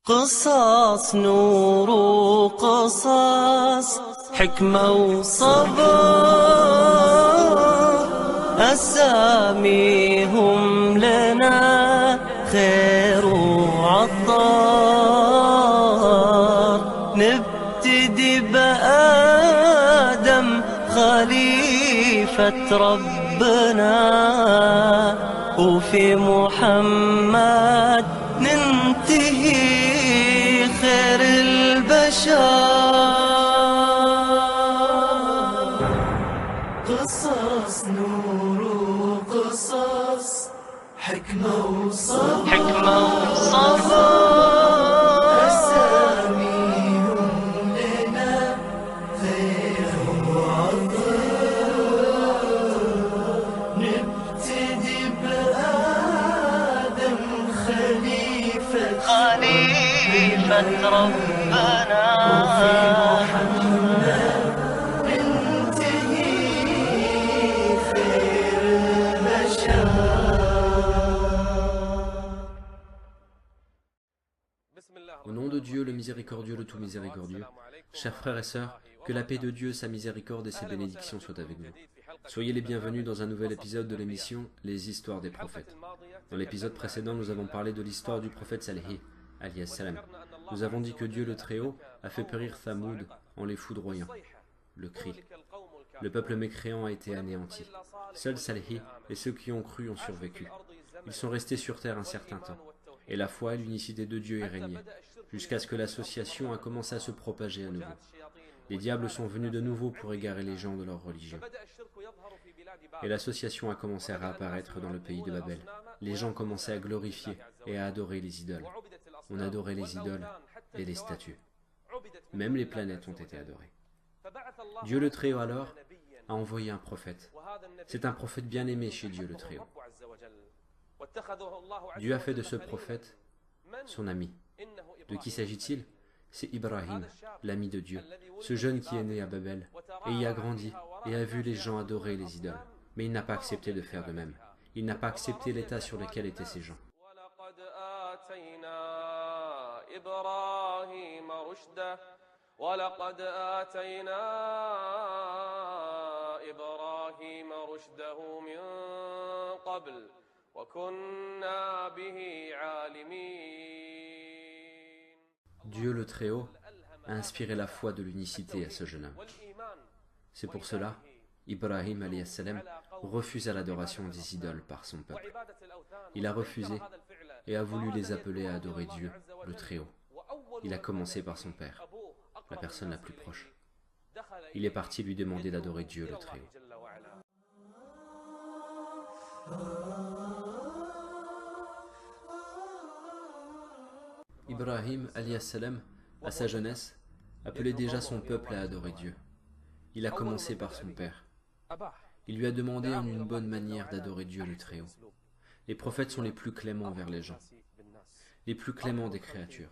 قصص نور وقصص حكمة وصبر أساميهم لنا خير وعطار نبتدي بآدم خليفة ربنا وفي محمد ننتهي خير البشر قصص نور وقصص حكمة وصبر أساميهم لنا خير وعطاء نبتدي بآدم خليفة ربنا وفي محمد ننتهي خير البشر. Au nom de Dieu, le miséricordieux, le tout miséricordieux, chers frères et sœurs, que la paix de Dieu, sa miséricorde et ses bénédictions soient avec vous. Soyez les bienvenus dans un nouvel épisode de l'émission Les Histoires des Prophètes. Dans l'épisode précédent, nous avons parlé de l'histoire du prophète Salih, alayhi salam. Nous avons dit que Dieu le Très-Haut a fait périr Thamoud en les foudroyant. Le cri. Le peuple mécréant a été anéanti. Seuls Salih et ceux qui ont cru ont survécu. Ils sont restés sur terre un certain temps. Et la foi et l'unicité de Dieu y régnaient, jusqu'à ce que l'association a commencé à se propager à nouveau. Les diables sont venus de nouveau pour égarer les gens de leur religion. Et l'association a commencé à réapparaître dans le pays de Babel. Les gens commençaient à glorifier et à adorer les idoles. On adorait les idoles et les statues. Même les planètes ont été adorées. Dieu le Très-Haut alors a envoyé un prophète. C'est un prophète bien aimé chez Dieu le Très-Haut. Dieu a fait de ce prophète son ami. De qui s'agit-il? C'est Ibrahim, l'ami de Dieu, ce jeune qui est né à Babel, et y a grandi, et a vu les gens adorer les idoles. Mais il n'a pas accepté de faire de même. Il n'a pas accepté l'état sur lequel étaient ces gens. Dieu le Très-Haut a inspiré la foi de l'unicité à ce jeune homme. C'est pour cela, Ibrahim alayhi salam refusa l'adoration des idoles par son peuple. Il a refusé et a voulu les appeler à adorer Dieu le Très-Haut. Il a commencé par son père, la personne la plus proche. Il est parti lui demander d'adorer Dieu le Très-Haut. Ibrahim alayhi salam, à sa jeunesse, appelait déjà son peuple à adorer Dieu. Il a commencé par son père. Il lui a demandé en une bonne manière d'adorer Dieu le Très-Haut. Les prophètes sont les plus cléments envers les gens, les plus cléments des créatures.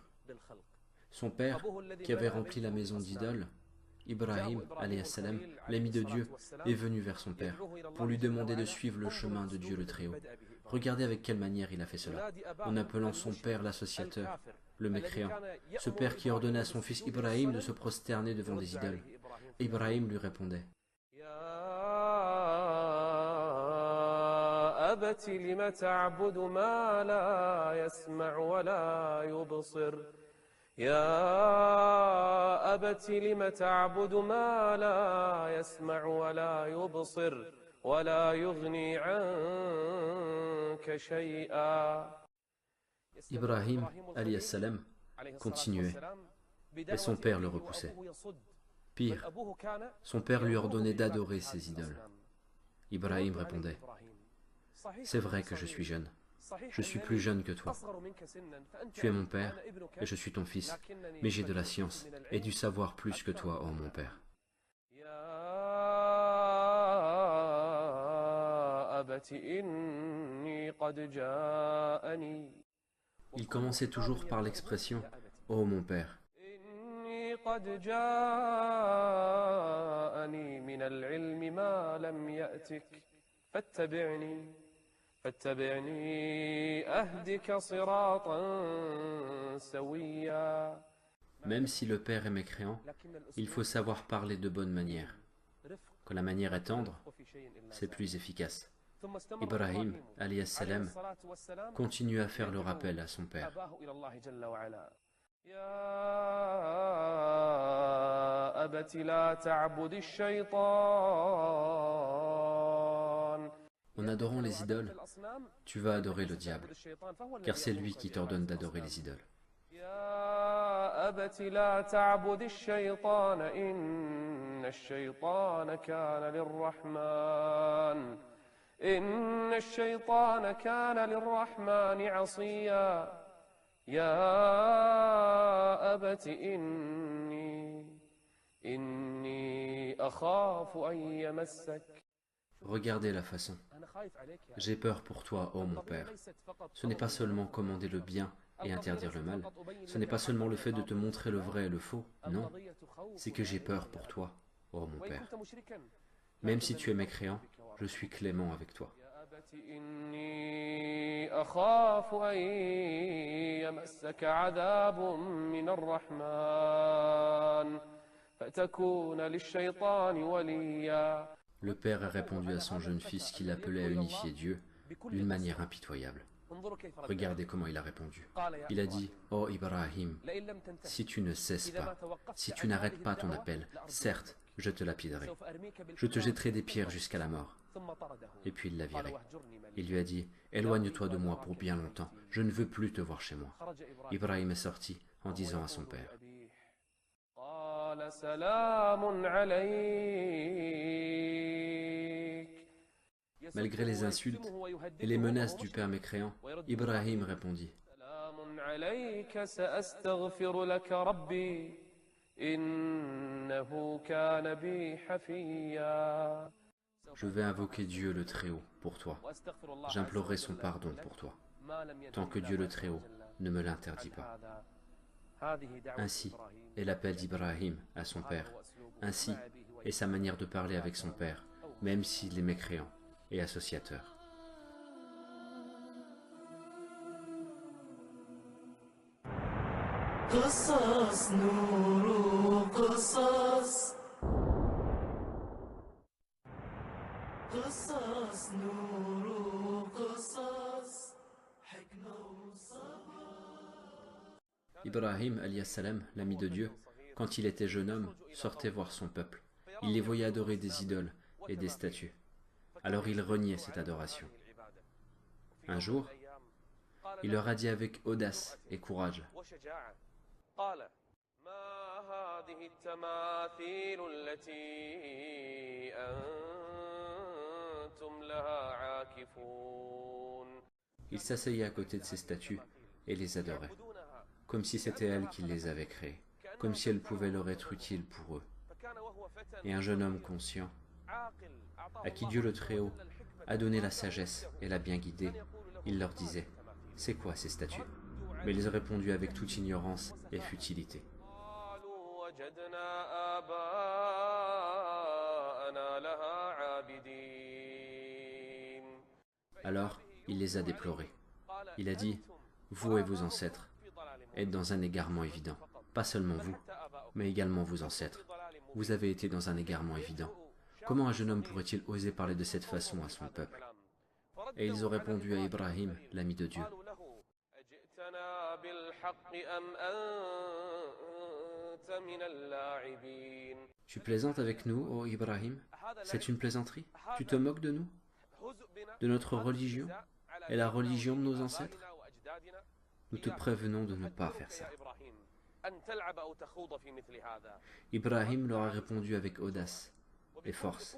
Son père, qui avait rempli la maison d'idoles, Ibrahim alayhi salam, l'ami de Dieu, est venu vers son père pour lui demander de suivre le chemin de Dieu le Très-Haut. Regardez avec quelle manière il a fait cela, en appelant son père l'associateur, le mécréant, ce père qui ordonnait à son fils Ibrahim de se prosterner devant des idoles. Ibrahim lui répondait: Ibrahim alayhi salam continuait, mais son père le repoussait. Pire, son père lui ordonnait d'adorer ses idoles. Ibrahim répondait: c'est vrai que je suis jeune. Je suis plus jeune que toi. Tu es mon père et je suis ton fils, mais j'ai de la science et du savoir plus que toi, ô mon père. Il commençait toujours par l'expression « Ô mon père ». فاتبعني أهدك صراطا سويا. Même si le père est mécréant, il faut savoir parler de bonne manière. Quand la manière est tendre, c'est plus efficace. Ibrahim, alayhi salam, continue à faire le rappel à son père. En adorant les idoles, tu vas adorer le diable, car c'est lui qui t'ordonne d'adorer les idoles. يا أبت لا تعبد الشيطان إن الشيطان كان للرحمن عصيا يا أبت إني أخاف أن يمسك. Regardez la façon. J'ai peur pour toi, ô mon père. Ce n'est pas seulement commander le bien et interdire le mal. Ce n'est pas seulement le fait de te montrer le vrai et le faux. Non, c'est que j'ai peur pour toi, ô mon père. Même si tu es mécréant, je suis clément avec toi. Le père a répondu à son jeune fils qu'il appelait à unifier Dieu d'une manière impitoyable. Regardez comment il a répondu. Il a dit, « Oh Ibrahim, si tu ne cesses pas, si tu n'arrêtes pas ton appel, certes, je te lapiderai. Je te jetterai des pierres jusqu'à la mort. » Et puis il l'a viré. Il lui a dit, « Éloigne-toi de moi pour bien longtemps, je ne veux plus te voir chez moi. » Ibrahim est sorti en disant à son père, malgré les insultes et les menaces du père mécréant, Ibrahim répondit, je vais invoquer Dieu le Très-Haut pour toi. J'implorerai son pardon pour toi, tant que Dieu le Très-Haut ne me l'interdit pas. Ainsi est l'appel d'Ibrahim à son père. Ainsi est sa manière de parler avec son père, même s'il est mécréant et associateur. قصص نور قصص قصص نور قصص حكمة وصبر. Ibrahim, alayhi salam, l'ami de Dieu, quand il était jeune homme, sortait voir son peuple. Il les voyait adorer des idoles et des statues. Alors il reniait cette adoration. Un jour, il leur a dit avec audace et courage, il s'asseyait à côté de ces statues et les adorait, comme si c'était elle qui les avait créées, comme si elles pouvaient leur être utiles pour eux. Et un jeune homme conscient, à qui Dieu le Très-Haut a donné la sagesse et l'a bien guidé, il leur disait, « C'est quoi ces statues ?» Mais ils ont répondu avec toute ignorance et futilité. Alors, il les a déplorés. Il a dit, « Vous et vos ancêtres êtes dans un égarement évident. Pas seulement vous, mais également vos ancêtres. Vous avez été dans un égarement évident. Comment un jeune homme pourrait-il oser parler de cette façon à son peuple ?» Et ils ont répondu à Ibrahim, l'ami de Dieu. Tu plaisantes avec nous, ô Ibrahim? C'est une plaisanterie? Tu te moques de nous? De notre religion et la religion de nos ancêtres? Nous te prévenons de ne pas faire ça. Ibrahim leur a répondu avec audace et force.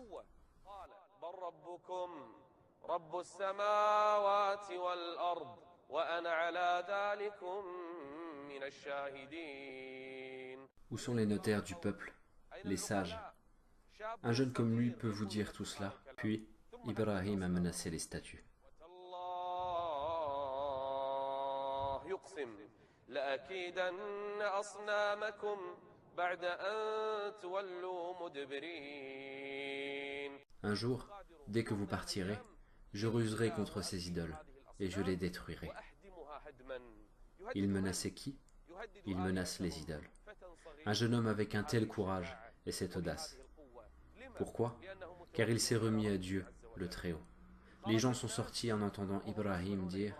Où sont les notaires du peuple, les sages? Un jeune comme lui peut vous dire tout cela. Puis, Ibrahim a menacé les statues. Un jour, dès que vous partirez, Je ruserai contre ces idoles et je les détruirai. Il menaçait qui? Il menace les idoles. Un jeune homme avec un tel courage et cette audace. Pourquoi? Car il s'est remis à Dieu, le Très-Haut. Les gens sont sortis en entendant Ibrahim dire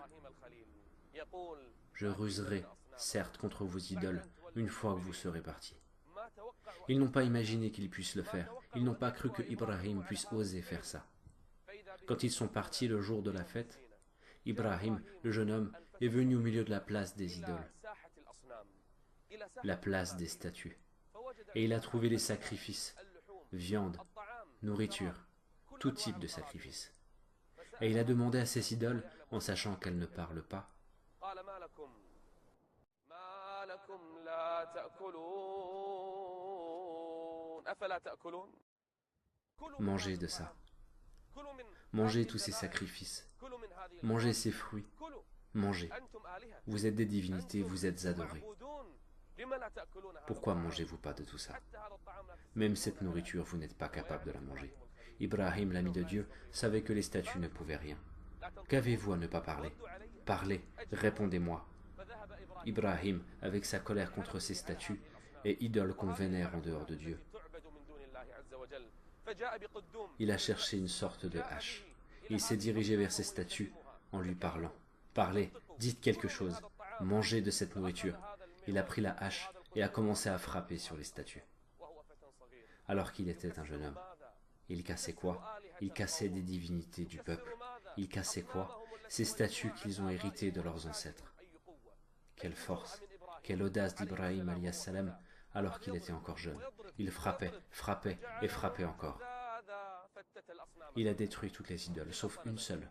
« Je ruserai, certes, contre vos idoles, une fois que vous serez partis. » Ils n'ont pas imaginé qu'ils puissent le faire. Ils n'ont pas cru que Ibrahim puisse oser faire ça. Quand ils sont partis le jour de la fête, Ibrahim, le jeune homme, est venu au milieu de la place des idoles, la place des statues, et il a trouvé les sacrifices, viande, nourriture, tout type de sacrifices. Et il a demandé à ces idoles, en sachant qu'elles ne parlent pas, mangez de ça, mangez tous ces sacrifices, mangez ces fruits, mangez. Vous êtes des divinités, vous êtes adorés. Pourquoi mangez-vous pas de tout ça? Même cette nourriture, vous n'êtes pas capable de la manger. Ibrahim, l'ami de Dieu, savait que les statues ne pouvaient rien. Qu'avez-vous à ne pas parler? Parlez, répondez-moi. Ibrahim, avec sa colère contre ces statues et idoles qu'on vénère en dehors de Dieu, il a cherché une sorte de hache. Il s'est dirigé vers ces statues en lui parlant. Parlez, dites quelque chose, mangez de cette nourriture. Il a pris la hache et a commencé à frapper sur les statues. Alors qu'il était un jeune homme. Il cassait quoi? Il cassait des divinités du peuple. Il cassait quoi? Ces statues qu'ils ont héritées de leurs ancêtres. Quelle force, quelle audace d'Ibrahim alayhi salam alors qu'il était encore jeune. Il frappait, frappait et frappait encore. Il a détruit toutes les idoles, sauf une seule.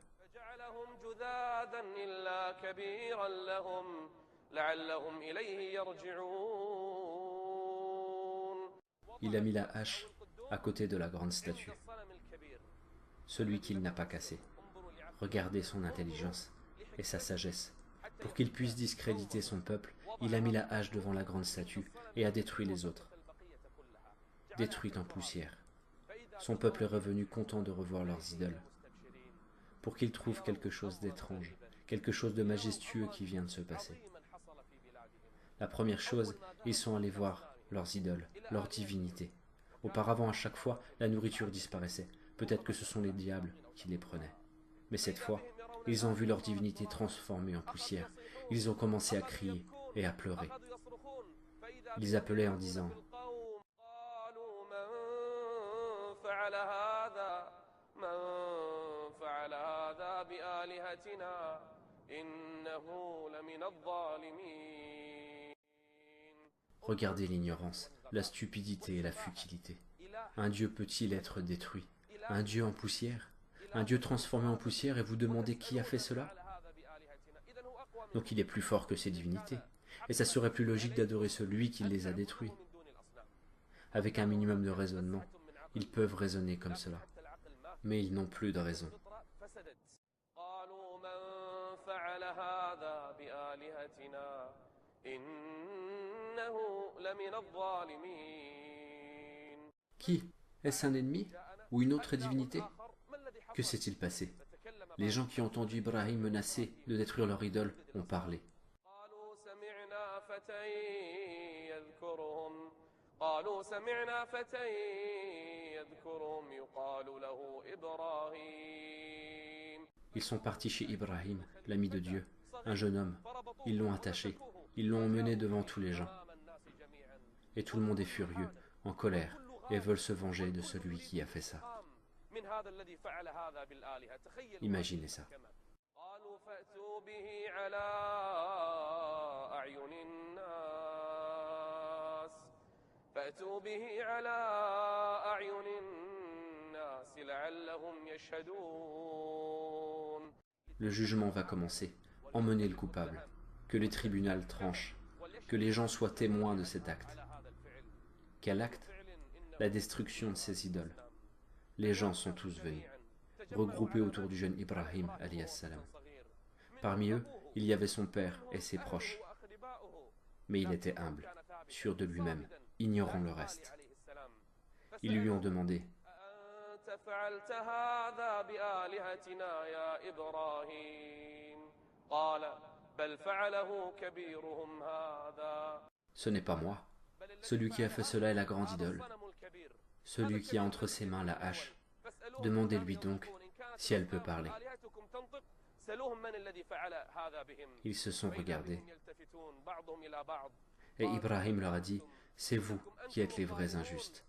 Il a mis la hache à côté de la grande statue, celui qu'il n'a pas cassé. Regardez son intelligence et sa sagesse. Pour qu'il puisse discréditer son peuple, il a mis la hache devant la grande statue et a détruit les autres, détruites en poussière. Son peuple est revenu content de revoir leurs idoles, pour qu'ils trouvent quelque chose d'étrange, quelque chose de majestueux qui vient de se passer. La première chose, ils sont allés voir leurs idoles, leurs divinités. Auparavant, à chaque fois, la nourriture disparaissait. Peut-être que ce sont les diables qui les prenaient. Mais cette fois, ils ont vu leur divinité transformée en poussière. Ils ont commencé à crier et à pleurer. Ils appelaient en disant « Regardez l'ignorance, la stupidité et la futilité. Un Dieu peut-il être détruit? Un Dieu en poussière? Un Dieu transformé en poussière et vous demandez qui a fait cela? Donc il est plus fort que ces divinités. Et ça serait plus logique d'adorer celui qui les a détruits. Avec un minimum de raisonnement, ils peuvent raisonner comme cela. Mais ils n'ont plus de raison. Qui? Est-ce un ennemi? Ou une autre divinité? Que s'est-il passé? Les gens qui ont entendu Ibrahim menacer de détruire leur idole ont parlé. Ils sont partis chez Ibrahim, l'ami de Dieu, un jeune homme. Ils l'ont attaché, ils l'ont emmené devant tous les gens. Et tout le monde est furieux, en colère, et veulent se venger de celui qui a fait ça. Imaginez ça. Le jugement va commencer. Emmenez le coupable. Que les tribunaux tranchent. Que les gens soient témoins de cet acte. Quel acte? La destruction de ces idoles. Les gens sont tous venus, regroupés autour du jeune Ibrahim alayhi salam. Parmi eux, il y avait son père et ses proches. Mais il était humble, sûr de lui-même, ignorant le reste. Ils lui ont demandé فعلت هذا بآلهتنا يا إبراهيم قال بل فعله كبيرهم هذا. Ce n'est pas moi. Celui qui a fait cela est la grande idole. Celui qui a entre ses mains la hache. Demandez-lui donc si elle peut parler. Ils se sont regardés. Et Ibrahim leur a dit, c'est vous qui êtes les vrais injustes.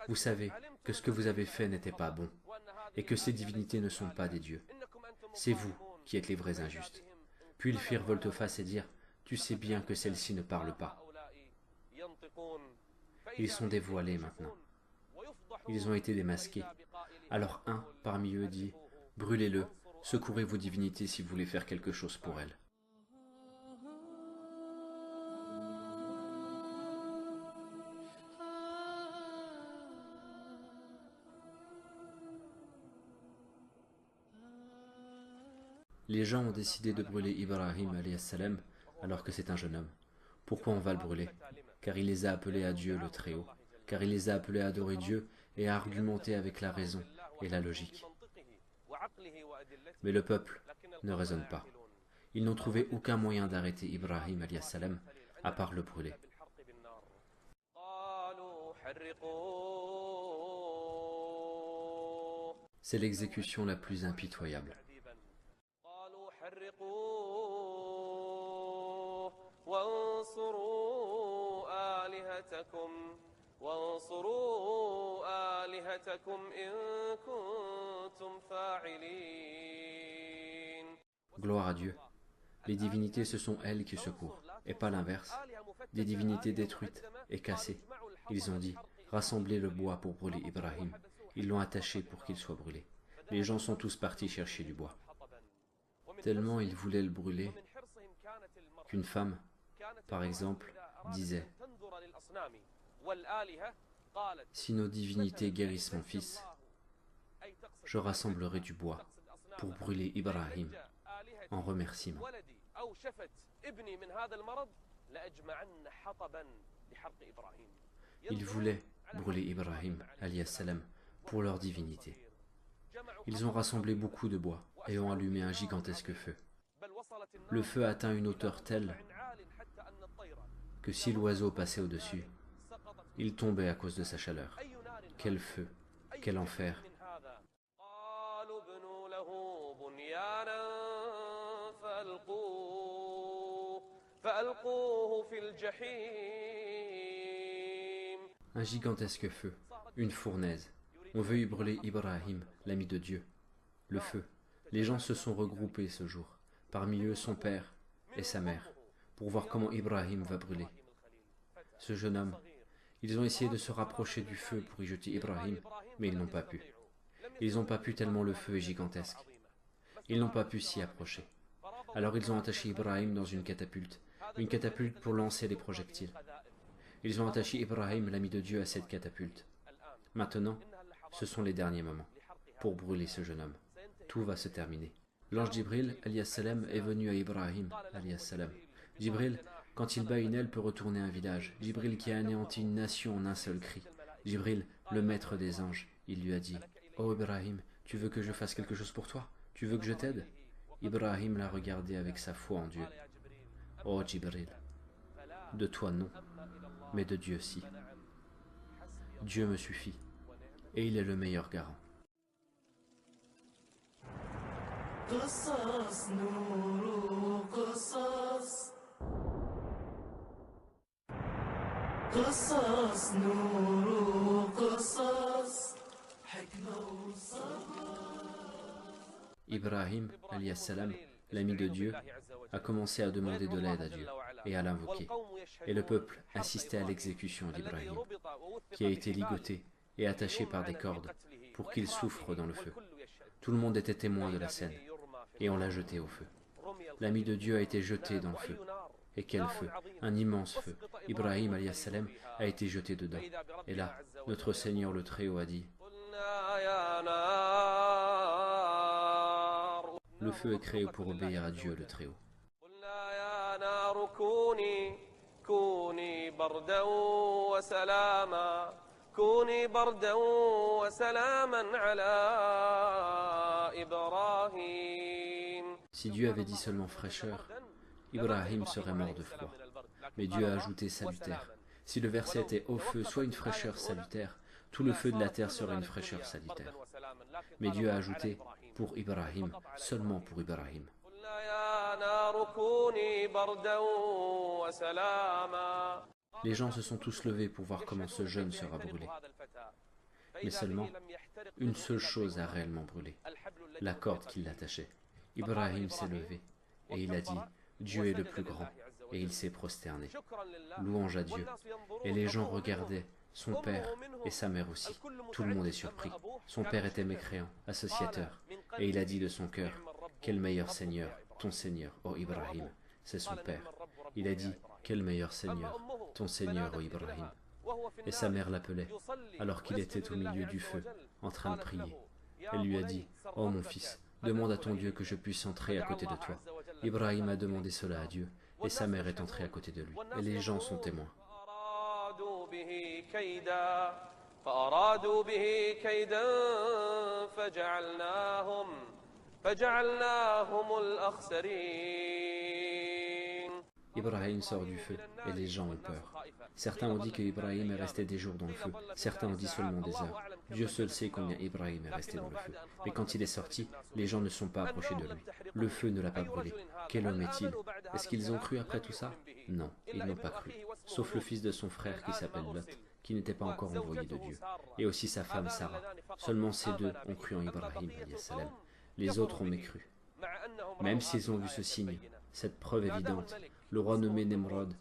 Vous savez que ce que vous avez fait n'était pas bon, et que ces divinités ne sont pas des dieux. C'est vous qui êtes les vrais injustes. Puis ils firent volte-face et dirent, tu sais bien que celle-ci ne parle pas. Ils sont dévoilés maintenant. Ils ont été démasqués. Alors un parmi eux dit, brûlez-le, secourez vos divinités si vous voulez faire quelque chose pour elles. Les gens ont décidé de brûler Ibrahim alayhi salam alors que c'est un jeune homme. Pourquoi on va le brûler? Car il les a appelés à Dieu le Très-Haut, car il les a appelés à adorer Dieu et à argumenter avec la raison et la logique. Mais le peuple ne raisonne pas. Ils n'ont trouvé aucun moyen d'arrêter Ibrahim alayhi salam à part le brûler. C'est l'exécution la plus impitoyable. Gloire à Dieu. Les divinités, ce sont elles qui secourent, et pas l'inverse. Des divinités détruites et cassées. Ils ont dit, rassemblez le bois pour brûler Ibrahim. Ils l'ont attaché pour qu'il soit brûlé. Les gens sont tous partis chercher du bois. Tellement ils voulaient le brûler qu'une femme, par exemple, disait, si nos divinités guérissent mon fils, je rassemblerai du bois pour brûler Ibrahim en remerciement. Ils voulaient brûler Ibrahim alayhi salam pour leur divinité. Ils ont rassemblé beaucoup de bois et ont allumé un gigantesque feu. Le feu atteint une hauteur telle que si l'oiseau passait au-dessus, il tombait à cause de sa chaleur. Quel feu, quel enfer! Un gigantesque feu, une fournaise. On veut y brûler Ibrahim, l'ami de Dieu. Le feu. Les gens se sont regroupés ce jour, parmi eux son père et sa mère, pour voir comment Ibrahim va brûler. Ce jeune homme, ils ont essayé de se rapprocher du feu pour y jeter Ibrahim, mais ils n'ont pas pu. Ils n'ont pas pu tellement le feu est gigantesque. Ils n'ont pas pu s'y approcher. Alors ils ont attaché Ibrahim dans une catapulte pour lancer les projectiles. Ils ont attaché Ibrahim, l'ami de Dieu, à cette catapulte. Maintenant, ce sont les derniers moments pour brûler ce jeune homme. Tout va se terminer. L'ange Jibril alayhi salam est venu à Ibrahim alayhi salam. Jibril, quand il bat une aile, peut retourner un village. Jibril qui a anéanti une nation en un seul cri. Jibril, le maître des anges, il lui a dit, « Oh Ibrahim, tu veux que je fasse quelque chose pour toi? Tu veux que je t'aide ?» Ibrahim l'a regardé avec sa foi en Dieu. « Oh Jibril, de toi non, mais de Dieu si. Dieu me suffit, et il est le meilleur garant. » قصص نور قصص قصص نور قصص حكمة وصبر. Ibrahim alayhi salam, l'ami de Dieu, a commencé à demander de l'aide à Dieu et à l'invoquer. Et le peuple assistait à l'exécution d'Ibrahim, qui a été ligoté et attaché par des cordes pour qu'il souffre dans le feu. Tout le monde était témoin de la scène, et on l'a jeté au feu. L'ami de Dieu a été jeté dans le feu. Et quel feu! Un immense feu. Ibrahim alayhi salam a été jeté dedans. Et là, notre Seigneur le Très-Haut a dit, le feu est créé pour obéir à Dieu le Très-Haut. كوني بردا وسلاما على إبراهيم. Si Dieu avait dit seulement fraîcheur, Ibrahim serait mort de froid. Mais Dieu a ajouté salutaire. Si le verset était au feu, soit une fraîcheur salutaire, tout le feu de la terre serait une fraîcheur salutaire. Mais Dieu a ajouté pour Ibrahim, seulement pour Ibrahim. Les gens se sont tous levés pour voir comment ce jeune sera brûlé. Mais seulement, une seule chose a réellement brûlé, la corde qui l'attachait. Ibrahim s'est levé et il a dit « Dieu est le plus grand » et il s'est prosterné. Louange à Dieu. Et les gens regardaient son père et sa mère aussi. Tout le monde est surpris. Son père était mécréant, associateur, et il a dit de son cœur « Quel meilleur Seigneur, ton Seigneur, ô Ibrahim !» C'est son père. Il a dit « Quel meilleur Seigneur, ton Seigneur, ô Ibrahim !» Et sa mère l'appelait, alors qu'il était au milieu du feu, en train de prier. Elle lui a dit « Oh mon fils, demande à ton Dieu que je puisse entrer à côté de toi. » Ibrahim a demandé cela à Dieu, et sa mère est entrée à côté de lui. Et les gens sont témoins. Ibrahim sort du feu, et les gens ont peur. Certains ont dit que Ibrahim est resté des jours dans le feu, certains ont dit seulement des heures. Dieu seul sait combien Ibrahim est resté dans le feu. Mais quand il est sorti, les gens ne sont pas approchés de lui. Le feu ne l'a pas brûlé. Quel homme est-il? Est-ce qu'ils ont cru après tout ça? Non, ils n'ont pas cru. Sauf le fils de son frère qui s'appelle Lot, qui n'était pas encore envoyé de Dieu. Et aussi sa femme Sarah. Seulement ces deux ont cru en Ibrahim, salam. Les autres ont mécru. Même s'ils ont vu ce signe, cette preuve évidente, le roi nommé Nemrod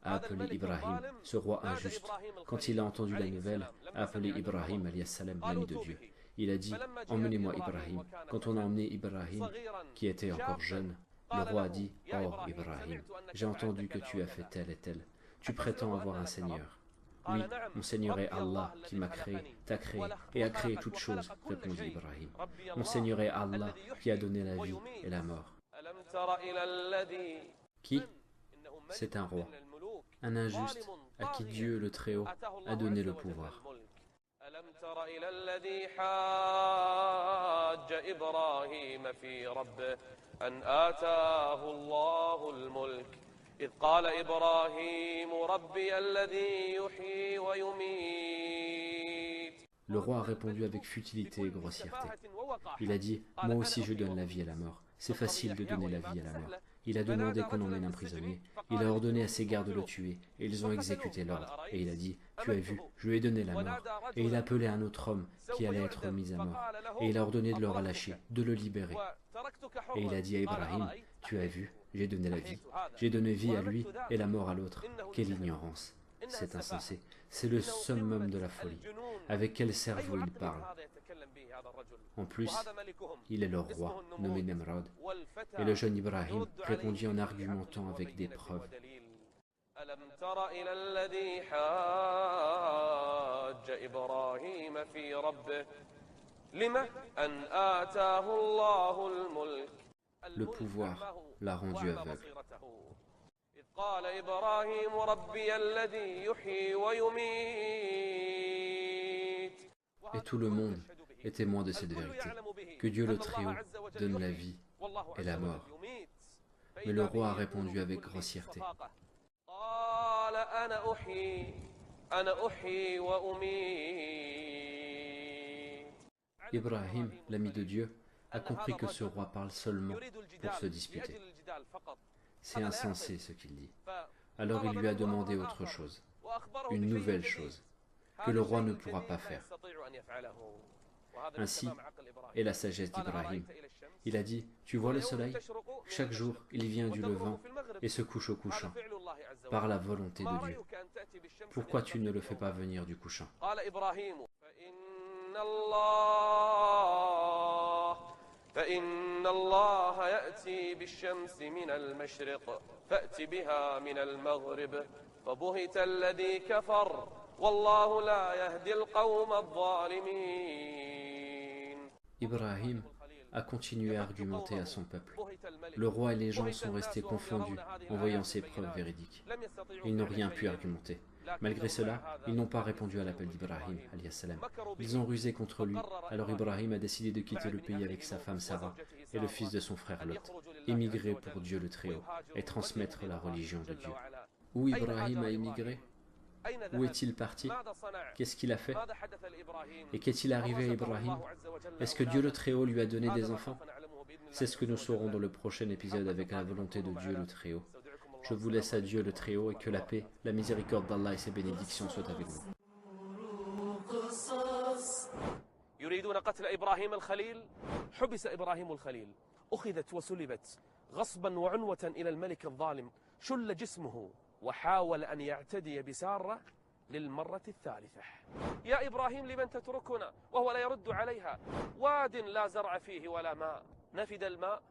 a appelé Ibrahim, ce roi injuste. Quand il a entendu la nouvelle, a appelé Ibrahim, salam, l'ami de Dieu. Il a dit, emmenez-moi Ibrahim. Quand on a emmené Ibrahim, qui était encore jeune, le roi a dit, oh Ibrahim, j'ai entendu que tu as fait tel et tel. Tu prétends avoir un Seigneur. Oui, mon Seigneur est Allah qui m'a créé, t'a créé et a créé toutes choses, répondit Ibrahim. Mon Seigneur est Allah qui a donné la vie et la mort. Qui? C'est un roi, un injuste à qui Dieu le Très-Haut a donné le pouvoir. إذ قال إبراهيم ربي الذي يحيي ويميت. Le roi a répondu avec futilité et grossièreté. Il a dit, moi aussi je donne la vie et la mort. C'est facile de donner la vie et la mort. Il a demandé qu'on emmène un prisonnier. Il a ordonné à ses gardes de le tuer, et ils ont exécuté l'ordre. Et il a dit, tu as vu, je lui ai donné la mort. Et il a appelé un autre homme qui allait être mis à mort. Et il a ordonné de le relâcher, de le libérer. Et il a dit à Ibrahim, tu as vu, j'ai donné la vie. J'ai donné vie à lui et la mort à l'autre. Quelle ignorance! C'est insensé. C'est le summum de la folie. Avec quel cerveau il parle? En plus, il est le roi, nommé Nemrod. Et le jeune Ibrahim répondit en argumentant avec des preuves. Le pouvoir l'a rendu aveugle. Et tout le monde est témoin de cette vérité, que Dieu le Très-Haut donne la vie et la mort. Mais le roi a répondu avec grossièreté. Ibrahim, l'ami de Dieu, a compris que ce roi parle seulement pour se disputer. C'est insensé ce qu'il dit. Alors il lui a demandé autre chose, une nouvelle chose, que le roi ne pourra pas faire. Ainsi est la sagesse d'Ibrahim. Il a dit, tu vois le soleil? Chaque jour, il vient du levant et se couche au couchant, par la volonté de Dieu. Pourquoi tu ne le fais pas venir du couchant? فإن الله يأتي بالشمس من المشرق فأت بها من المغرب فبهت الذي كفر والله لا يهدي القوم الظالمين. Ibrahim a continué à argumenter à son peuple. Le roi et les gens sont restés confondus en voyant ces preuves véridiques. Ils n'ont rien pu argumenter. Malgré cela, ils n'ont pas répondu à l'appel d'Ibrahim, alayhi salam. Ils ont rusé contre lui, alors Ibrahim a décidé de quitter le pays avec sa femme Sarah et le fils de son frère Lot, émigrer pour Dieu le Très-Haut et transmettre la religion de Dieu. Où Ibrahim a émigré? Où est-il parti? Qu'est-ce qu'il a fait? Et qu'est-il arrivé à Ibrahim? Est-ce que Dieu le Très-Haut lui a donné des enfants? C'est ce que nous saurons dans le prochain épisode avec la volonté de Dieu le Très-Haut. Je vous laisse à Dieu le Très-Haut et que la paix, la miséricorde d'Allah et ses bénédictions soient avec vous. يريدون قتل إبراهيم الخليل. حبس إبراهيم الخليل، أخذت وسلبت غصبا وعنوة إلى الملك الظالم، شل جسمه وحاول أن يعتدي بسارة للمرة الثالثة. يا إبراهيم لمن تتركنا؟ وهو لا يرد عليها. واد لا زرع فيه ولا ماء، نفد الماء،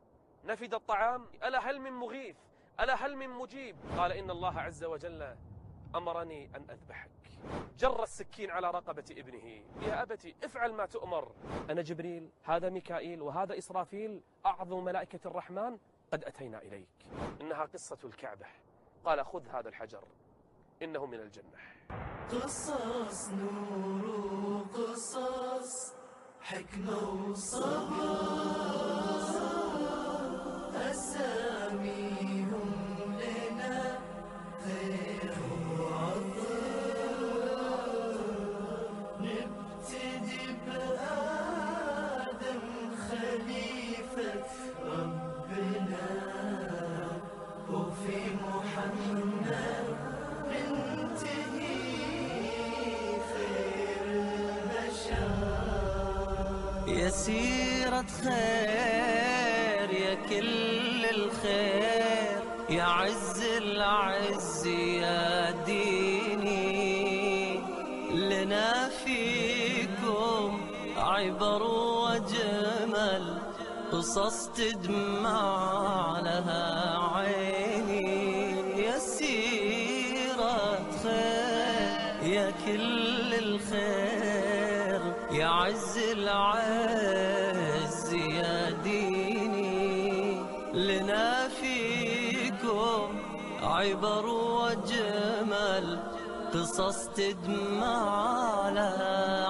نفد الطعام، ألا هل من مغيث؟ ألا هل من مجيب؟ قال إن الله عز وجل أمرني أن أذبحك. جر السكين على رقبة ابنه. يا أبتي افعل ما تؤمر. أنا جبريل، هذا ميكائيل، وهذا إسرافيل، أعظم ملائكة الرحمن، قد أتينا إليك. إنها قصة الكعبة. قال خذ هذا الحجر إنه من الجنة. قصص نور قصص حكمة وصبر، أساميهم لنا خير وعطر. نبتدي بآدم خليفة ربنا، وفي محمد ننتهي خير البشر. يا سيرة خير يا كل الخير، يا عز العز يا ديني، لنا فيكم عبر وجمل، قصص تدمع لها عيني. يا سيرة خير يا كل الخير، يا عز العز يا ديني، لنا فيكم عبر وجمل، قصص تدمع لها